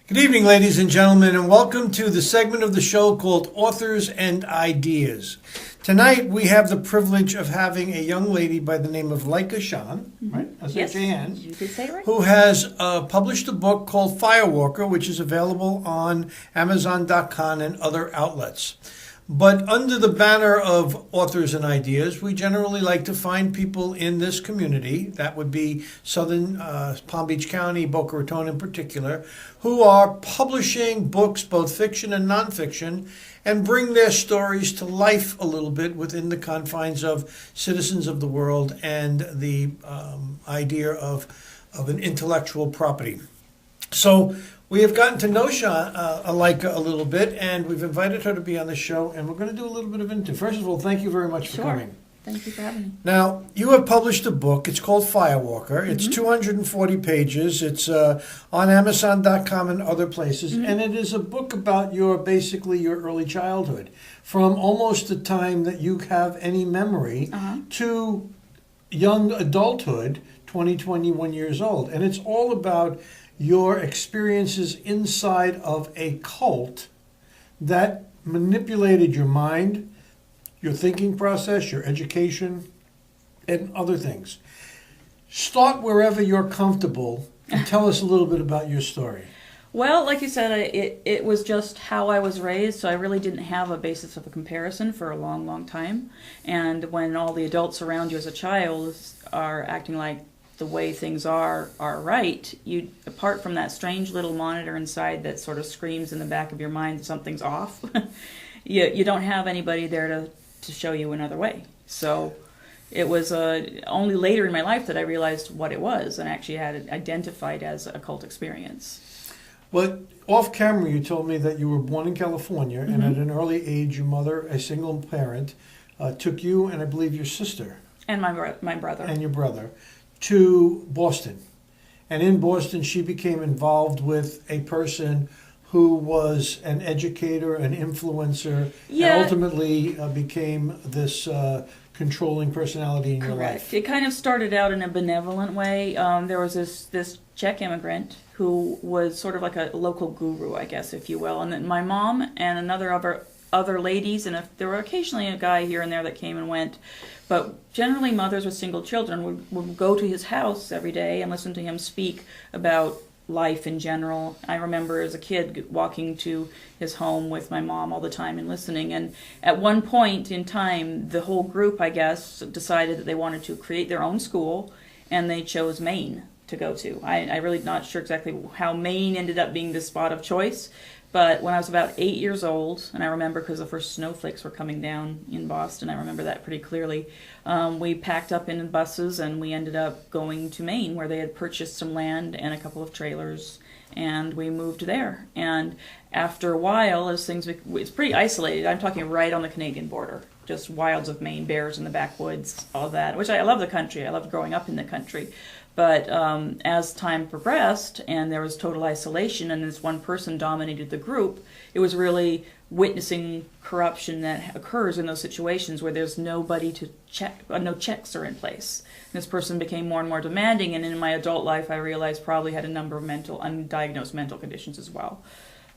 Good evening, ladies and gentlemen, and welcome to the segment of the show called Authors and Ideas. Tonight, we have the privilege of having a young lady by the name of Leica Shan, right? Yes, Jan, you did say it right. who has published a book called Firewalker, which is available on Amazon.com and other outlets. But under the banner of Authors and Ideas, we generally like to find people in this community, that would be Southern Palm Beach County, Boca Raton in particular, who are publishing books, both fiction and nonfiction, and bring their stories to life a little bit within the confines of citizens of the world and the idea of an intellectual property. So we have gotten to know Leica a little bit, and we've invited her to be on the show, and we're going to do a little bit of interview. First of all, thank you very much for coming. Thank you for having me. Now, you have published a book. It's called Firewalker. It's 240 pages. It's on Amazon.com and other places, and it is a book about basically your early childhood, from almost the time that you have any memory to young adulthood, 20, 21 years old. And it's all about your experiences inside of a cult that manipulated your mind, your thinking process, your education, and other things. Start wherever you're comfortable and tell us a little bit about your story. Well, like you said, it was just how I was raised, so I really didn't have a basis of a comparison for a long, long time. And when all the adults around you as a child are acting like the way things are right, you, apart from that strange little monitor inside that sort of screams in the back of your mind that something's off, you don't have anybody there to show you another way. So it was only later in my life that I realized what it was and actually had it identified as a cult experience. Well, off camera, you told me that you were born in California, and at an early age, your mother, a single parent, took you and I believe your sister. And my brother. And your brother. To Boston. And in Boston, she became involved with a person who was an educator, an influencer, and ultimately became this controlling personality in your life. It kind of started out in a benevolent way. There was this Czech immigrant who was sort of like a local guru, I guess, if you will. And then my mom and other ladies, and there were occasionally a guy here and there that came and went, but generally mothers with single children would go to his house every day and listen to him speak about life in general. I remember as a kid walking to his home with my mom all the time and listening, and at one point in time the whole group, I guess, decided that they wanted to create their own school, and they chose Maine to go to. I really not sure exactly how Maine ended up being the spot of choice. But when I was about 8 years old, and I remember because the first snowflakes were coming down in Boston, I remember that pretty clearly, we packed up in buses and we ended up going to Maine, where they had purchased some land and a couple of trailers, and we moved there. And after a while, as things, it's pretty isolated. I'm talking right on the Canadian border, just wilds of Maine, bears in the backwoods, all that, which I love the country. I loved growing up in the country. But as time progressed and there was total isolation and this one person dominated the group, it was really witnessing corruption that occurs in those situations where there's nobody to check, no checks are in place. And this person became more and more demanding, and in my adult life I realized probably had a number of undiagnosed mental conditions as well.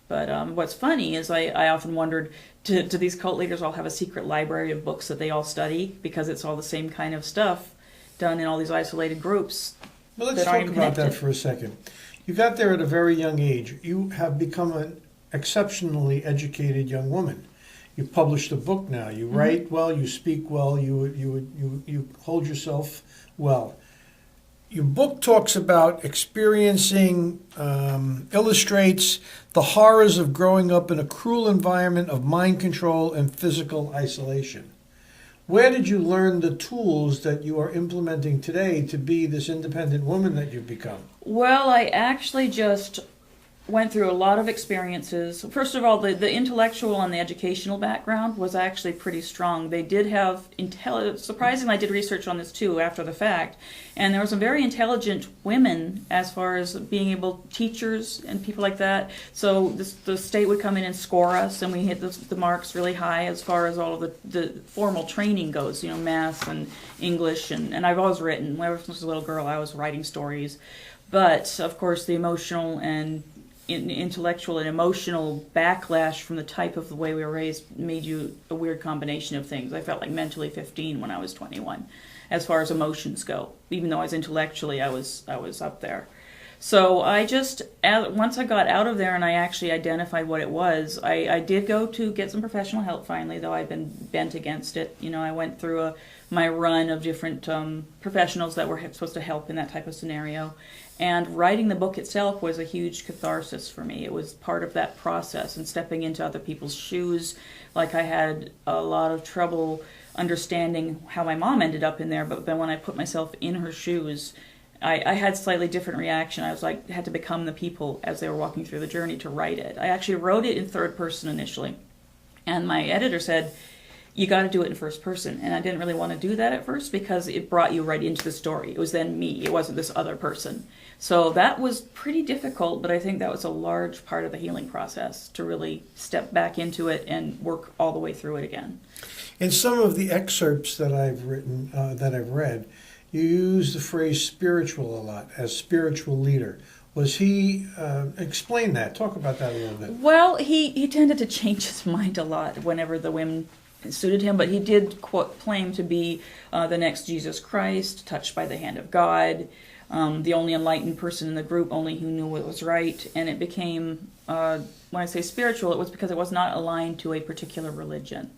But what's funny is I often wondered, do these cult leaders all have a secret library of books that they all study, because it's all the same kind of stuff done in all these isolated groups? Well, let's talk about that for a second. You got there at a very young age. You have become an exceptionally educated young woman. You've published a book now. You write well, you speak well, you hold yourself well. Your book talks about experiencing, illustrates the horrors of growing up in a cruel environment of mind control and physical isolation. Where did you learn the tools that you are implementing today to be this independent woman that you've become? Well, I actually just went through a lot of experiences. First of all, the intellectual and the educational background was actually pretty strong. They did have surprisingly, I did research on this too after the fact, and there were some very intelligent women as far as being able, teachers and people like that. So the state would come in and score us, and we hit the marks really high as far as all of the formal training goes, math and English, and I've always written. When I was a little girl, I was writing stories. But, of course, the emotional and intellectual and emotional backlash from the type of the way we were raised made you a weird combination of things. I felt like mentally 15 when I was 21, as far as emotions go. Even though I was intellectually, I was up there. So I just, once I got out of there and I actually identified what it was, I did go to get some professional help finally, though I'd been bent against it. You know, I went through my run of different professionals that were supposed to help in that type of scenario. And writing the book itself was a huge catharsis for me. It was part of that process and stepping into other people's shoes. Like I had a lot of trouble understanding how my mom ended up in there, but then when I put myself in her shoes, I had slightly different reaction. I was like, had to become the people as they were walking through the journey to write it. I actually wrote it in third person initially. And my editor said, you got to do it in first person. And I didn't really want to do that at first because it brought you right into the story. It was then me. It wasn't this other person. So that was pretty difficult, but I think that was a large part of the healing process to really step back into it and work all the way through it again. In some of the excerpts that I've written, that I've read, you use the phrase spiritual a lot, as spiritual leader. Was he, explain that, talk about that a little bit. Well, he tended to change his mind a lot whenever the women suited him, but he did claim to be the next Jesus Christ, touched by the hand of God, the only enlightened person in the group, only who knew what was right, and it became, when I say spiritual, it was because it was not aligned to a particular religion.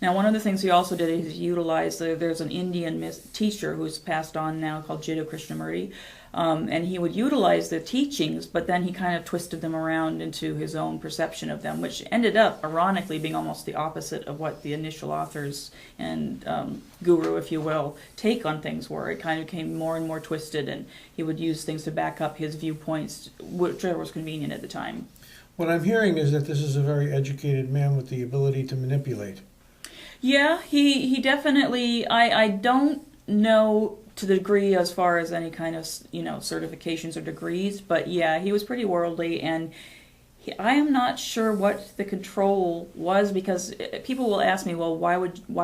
Now, one of the things he also did is utilize, there's an Indian teacher who's passed on now called Jiddu Krishnamurti, and he would utilize the teachings, but then he kind of twisted them around into his own perception of them, which ended up, ironically, being almost the opposite of what the initial authors and guru, if you will, take on things were. It kind of became more and more twisted, and he would use things to back up his viewpoints, whichever was convenient at the time. What I'm hearing is that this is a very educated man with the ability to manipulate. Yeah, he definitely, I don't know to the degree as far as any kind of, certifications or degrees, but yeah, he was pretty worldly, and I am not sure what the control was, because people will ask me, well, why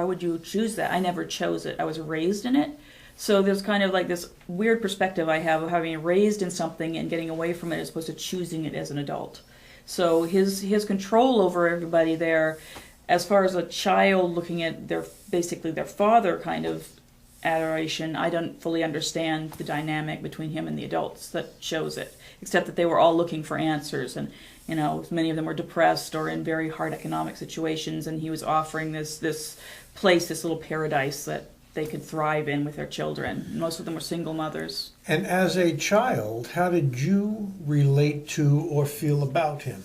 would you choose that? I never chose it. I was raised in it. So there's kind of like this weird perspective I have of having raised in something and getting away from it as opposed to choosing it as an adult. So his control over everybody there, as far as a child looking at their father kind of adoration, I don't fully understand the dynamic between him and the adults that shows it, except that they were all looking for answers, and many of them were depressed or in very hard economic situations, and he was offering this place, this little paradise that they could thrive in with their children. Most of them were single mothers. And as a child, how did you relate to or feel about him?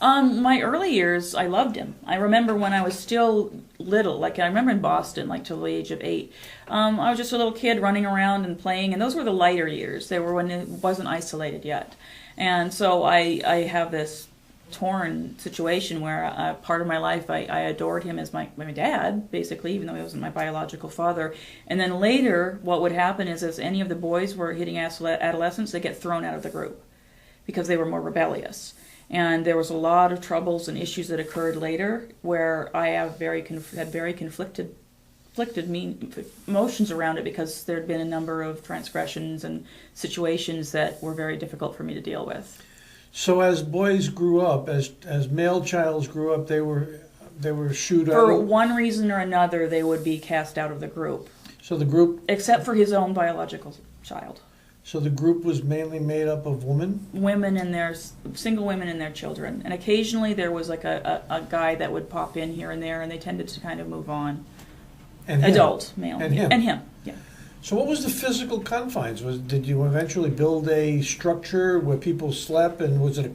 My early years, I loved him. I remember when I was still little, I remember in Boston, till the age of 8. I was just a little kid running around and playing, and those were the lighter years. They were when it wasn't isolated yet. And so I have this torn situation where part of my life I adored him as my dad, basically, even though he wasn't my biological father. And then later, what would happen is as any of the boys were hitting adolescence, they get thrown out of the group because they were more rebellious. And there was a lot of troubles and issues that occurred later where I had very conflicted emotions around it, because there had been a number of transgressions and situations that were very difficult for me to deal with. So as boys grew up, as male childs grew up, they were shooed out? For one reason or another, they would be cast out of the group. So the group? Except for his own biological child. So the group was mainly made up of women? Single women and their children. And occasionally there was a guy that would pop in here and there, and they tended to kind of move on. And adult, male. And him? And him, yeah. So what was the physical confines? Did you eventually build a structure where people slept, and was it a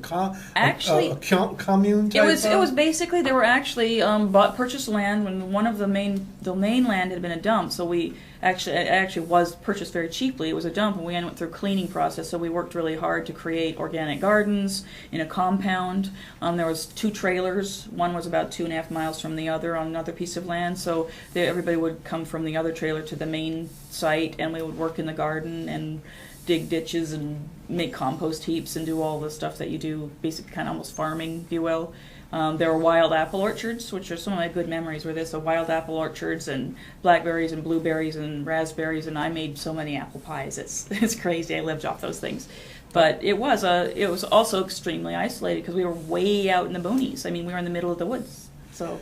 commune type? It was basically, they were actually purchased land when one of the main land had been a dump. So it actually was purchased very cheaply. It was a dump, and we went through a cleaning process. So we worked really hard to create organic gardens in a compound. There was 2 trailers. One was about 2.5 miles from the other on another piece of land. So everybody would come from the other trailer to the main site, and we would work in the garden and dig ditches and make compost heaps and do all the stuff that you do, basically kind of almost farming, if you will. There were wild apple orchards, which are some of my good memories, where there's wild apple orchards and blackberries and blueberries and raspberries, and I made so many apple pies. It's crazy. I lived off those things. But it was also extremely isolated because we were way out in the boonies. I mean, we were in the middle of the woods. So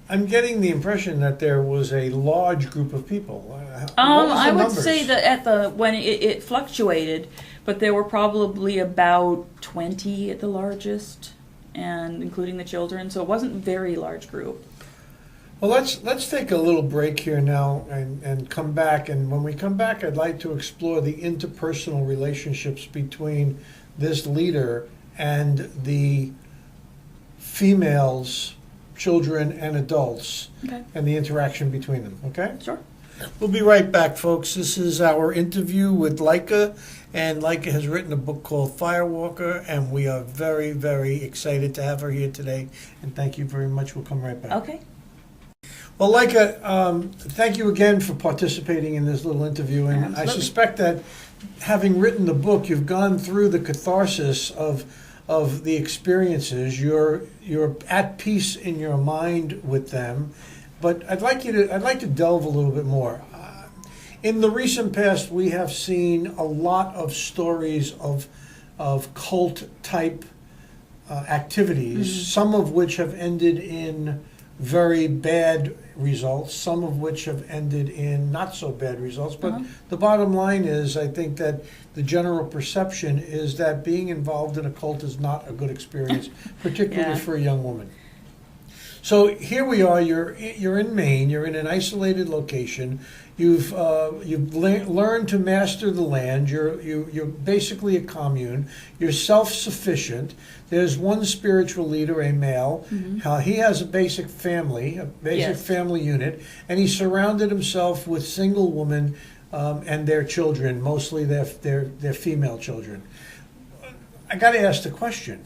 I'm getting the impression that there was a large group of people. What was the I would numbers? say that when it fluctuated, but there were probably about 20 at the largest, and including the children. So it wasn't a very large group. Well, let's take a little break here now and come back. And when we come back, I'd like to explore the interpersonal relationships between this leader and the females, children, and adults, Okay. and the interaction between them. Okay? Sure. We'll be right back, folks. This is our interview with Leica, and Leica has written a book called Firewalker, and we are very, very excited to have her here today. And thank you very much. We'll come right back. Okay. Well, Leica, thank you again for participating in this little interview. And I Absolutely. suspect that having written the book, you've gone through the catharsis of the experiences. You're at peace in your mind with them. But I'd like to delve a little bit more. In the recent past, we have seen a lot of stories of cult type activities, some of which have ended in very bad results, some of which have ended in not so bad results. But the bottom line is, I think that the general perception is that being involved in a cult is not a good experience, particularly Yeah. for a young woman. So here we are. You're in Maine. You're in an isolated location. You've learned to master the land. You're basically a commune. You're self-sufficient. There's one spiritual leader, a male. He has a basic family, Yes. family unit, and he surrounded himself with single women and their children, mostly their female children. I got to ask the question.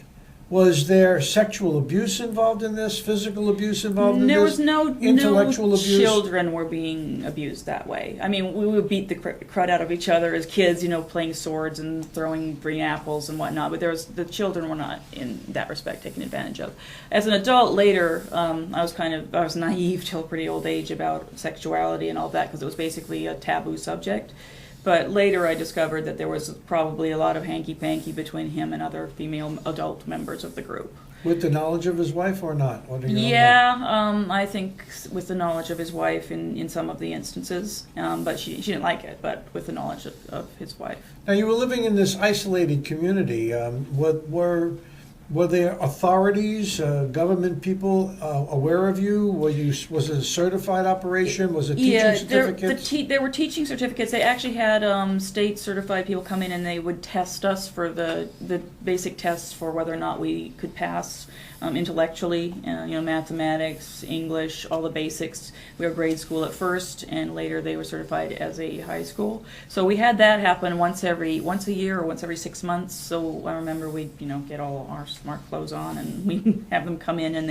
Was there sexual abuse involved in this? Physical abuse involved in this? There was no intellectual abuse? children were being abused that way. I mean, we would beat the crud out of each other as kids, playing swords and throwing green apples and whatnot. But the children were not in that respect taken advantage of. As an adult, later, I was naive till a pretty old age about sexuality and all that because it was basically a taboo subject. But later I discovered that there was probably a lot of hanky-panky between him and other female adult members of the group. With the knowledge of his wife or not? Or do you don't know? Yeah, I think with the knowledge of his wife in some of the instances. But she didn't like it, but with the knowledge of his wife. Now, you were living in this isolated community. Were there authorities, government people aware of you? Was it a certified operation? Was it teaching certificates? There were teaching certificates. They actually had state certified people come in and they would test us for the basic tests for whether or not we could pass intellectually, mathematics, English, all the basics. We were grade school at first, and later they were certified as a high school. So we had that happen once a year or once every 6 months. So I remember we'd get all our smart clothes on, and we'd have them come in, and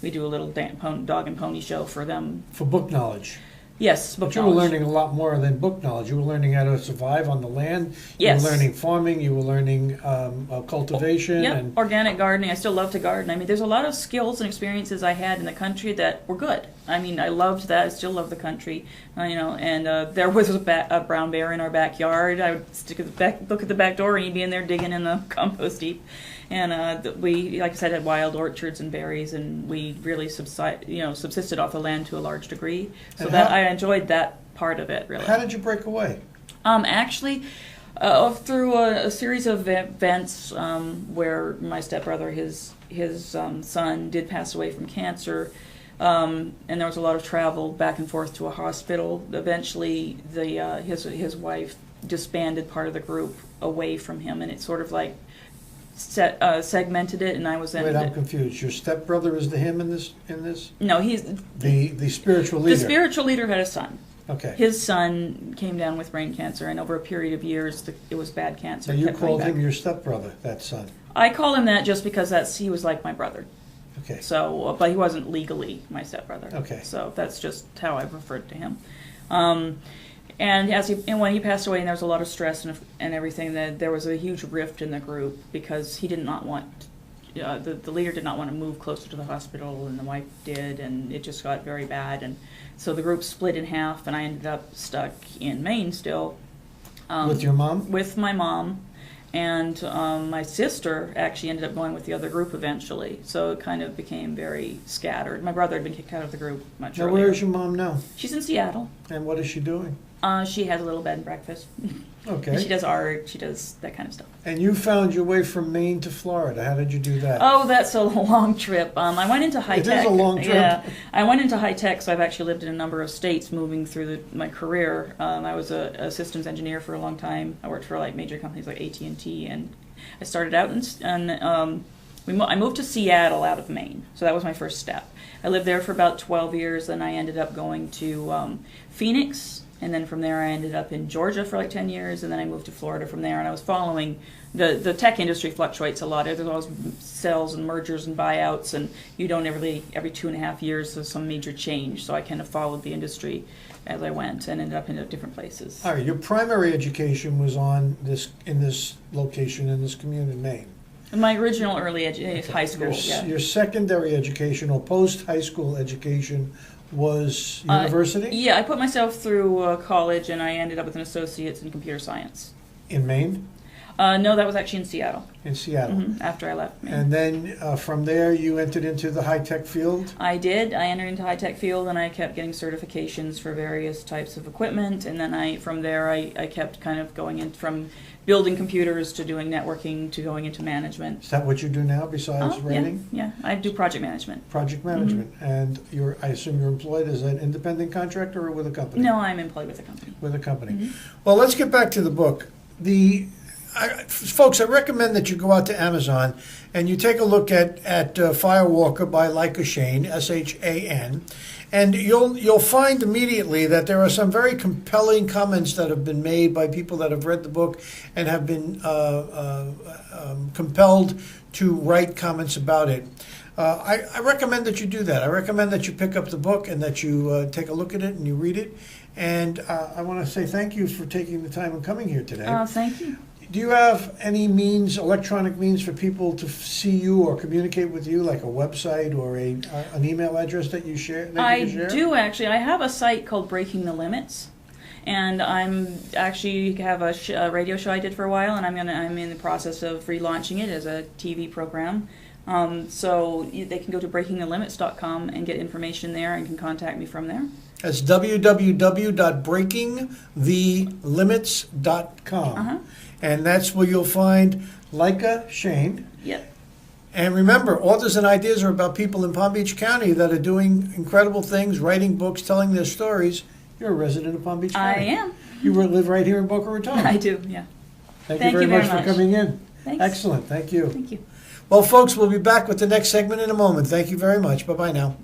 we do a little dog and pony show for them. For book knowledge? Yes, book But you knowledge. were learning a lot more than book knowledge. You were learning how to survive on the land. Yes. You were learning farming. You were learning cultivation. Yep, And organic gardening. I still love to garden. I mean, there's a lot of skills and experiences I had in the country that were good. I mean, I loved that. I still love the country, and there was a brown bear in our backyard. I would look at the back door, and he'd be in there digging in the compost heap. And we, like I said, had wild orchards and berries, and we really subsisted off the land to a large degree. So And that how- I enjoyed that part of it, really. how did you break away? Actually, through a series of events where my stepbrother, his son, did pass away from cancer, and there was a lot of travel back and forth to a hospital. Eventually, his wife disbanded part of the group away from him, and it sort of like segmented it, and I was in. Wait, I'm confused. Your stepbrother is the him in this? No, he's The spiritual leader. the spiritual leader had a son. Okay. His son came down with brain cancer, and over a period of years, it was bad cancer. So It you kept coming called back. him your stepbrother, that son. I call him that just because he was like my brother. Okay. So, but he wasn't legally my stepbrother. Okay. So that's just how I referred to him. And when he passed away, and there was a lot of stress and everything, that there was a huge rift in the group because he did not want. The leader did not want to move closer to the hospital, and the wife did, and it just got very bad. And so the group split in half, and I ended up stuck in Maine still. With your mom? With my mom. And my sister actually ended up going with the other group eventually, so it kind of became very scattered. My brother had been kicked out of the group much Now, earlier. where is your mom now? She's in Seattle. And what is she doing? She has a little bed and breakfast. Okay. And she does art. She does that kind of stuff. And you found your way from Maine to Florida. How did you do that? Oh, that's a long trip. I went into high It tech. is a long trip. Yeah, I went into high tech, so I've actually lived in a number of states moving through my career. I was a systems engineer for a long time. I worked for like major companies like AT&T, and I started out I moved to Seattle out of Maine, so that was my first step. I lived there for about 12 years, and I ended up going to Phoenix. And then from there, I ended up in Georgia for like 10 years, and then I moved to Florida from there. And I was following the tech industry fluctuates a lot. There's always sales and mergers and buyouts, and you don't every 2.5 years there's some major change. So I kind of followed the industry as I went and ended up in different places. All right, your primary education was in this location, in this community in Maine. My original high school, Your secondary education or post-high school education was university? Yeah, I put myself through college, and I ended up with an associate's in computer science. In Maine? No, that was actually in Seattle. In Seattle. After I left Maine. And then from there you entered into the high-tech field? I did. I entered into high-tech field, and I kept getting certifications for various types of equipment. And then from there I kept kind of going in from building computers to doing networking to going into management. Is that what you do now besides writing? Yeah, I do project management. Project management. And I assume you're employed as an independent contractor or with a company? No, I'm employed with a company. With a company. Well, let's get back to the book. Folks, I recommend that you go out to Amazon and you take a look at Firewalker by Leica Shane, S-H-A-N, and you'll find immediately that there are some very compelling comments that have been made by people that have read the book and have been compelled to write comments about it. I recommend that you do that. I recommend that you pick up the book and that you take a look at it and you read it. And I want to say thank you for taking the time and coming here today. Thank you. Do you have any electronic means for people to see you or communicate with you, like a website or an email address that you share? I do actually. I have a site called Breaking the Limits, and I'm actually have a radio show I did for a while, and I'm in the process of relaunching it as a TV program. So they can go to breakingthelimits.com and get information there, and can contact me from there. That's www.breakingthelimits.com. And that's where you'll find Leica Shane. Yep. And remember, Authors and Ideas are about people in Palm Beach County that are doing incredible things, writing books, telling their stories. You're a resident of Palm Beach County. I am. You live right here in Boca Raton. I do, yeah. Thank you very much for coming in. Thanks. Excellent. Thank you. Thank you. Well, folks, we'll be back with the next segment in a moment. Thank you very much. Bye-bye now.